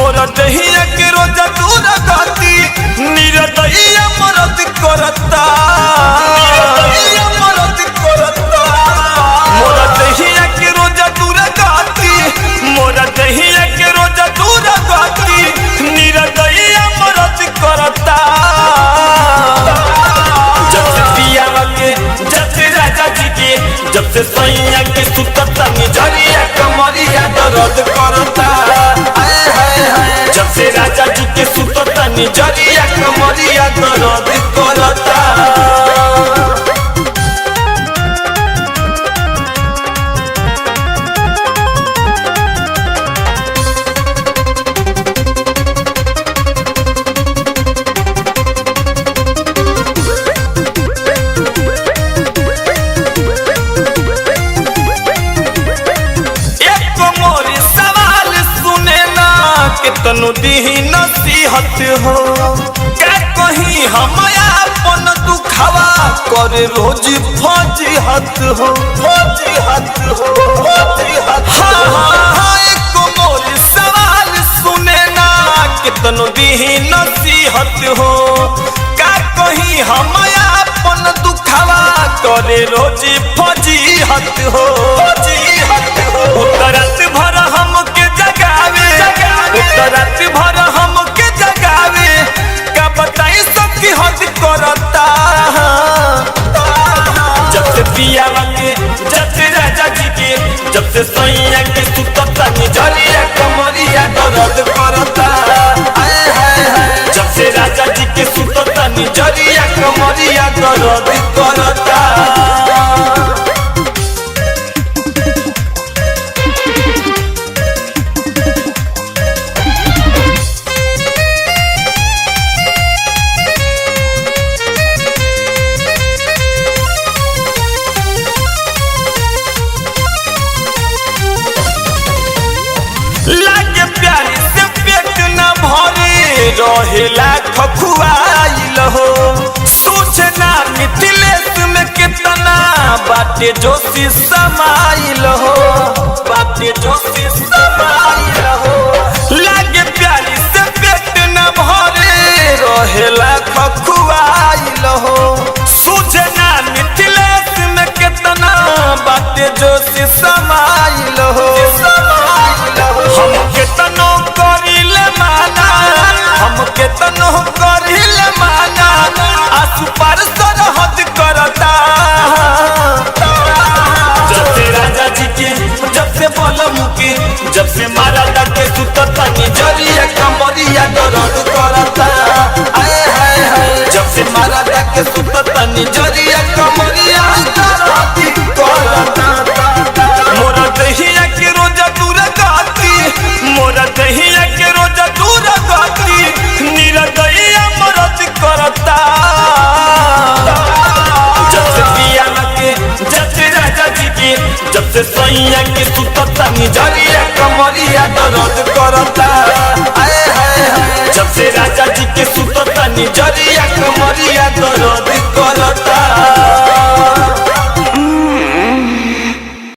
मोरा दहिया के रोजा दूर गति निरदइया मरद करता मोरा दहिया के रोजा दूर गति मोरा दहिया के रोजा दूर गति निरदइया मरद करता जब से पियावा के जब से राजा जी के जब से सैया के सुतता निजरिया कमरिया दर्द करता जब से राजा जी के सुतता निजरिया कमरिया दर्द करता तनु दीही नसीहत हो क्या कहीं हम अपन दुखवा कर रोज फजीहत हो एक मोर सवाल सुने ना कि तनु दीही नसीहत हो क्या कहीं हम अपन दुखवा कर रोज फजीहत हो रात भर हमके जगावे रात भर हमके जगावे का बताई सबकी हद करता जब से पियावा के जब से राजा जी के जब से सैया के सुतता निजरिया कमरिया दर्द करता जब से राजा जी के सुतता निजरिया कमरिया दर्द करता लागे प्यारी से पेट न भरे रहेला खखुआइल हो सोचना मिथिलेश में कितना बाटे जोशी समाइल हो लागे प्यारी से पेट न भरे रहेला खखुआइल हो सोचना मिथिलेश में कितना बाटे जोशी समाइल हो हमके तनो करिले माना आसु पार सरहद करता जब से राजा जी के जब से बलम के जब से मारा के सुतता निजरिया कमरिया दर्द करता जब से मारा के सुतता निजरिया कमरिया दर्द करता मोरा दहिया के रोजा दूर गति मोरा दहिया के रोजा दूर गति निरदइया मरद करता जब से पियावा के जब से राजा जी के जब से सैया के सुतता निजरिया कमरिया दर्द करता जब से राजा जी के सुतता निजरिया कमरिया दर्द करता।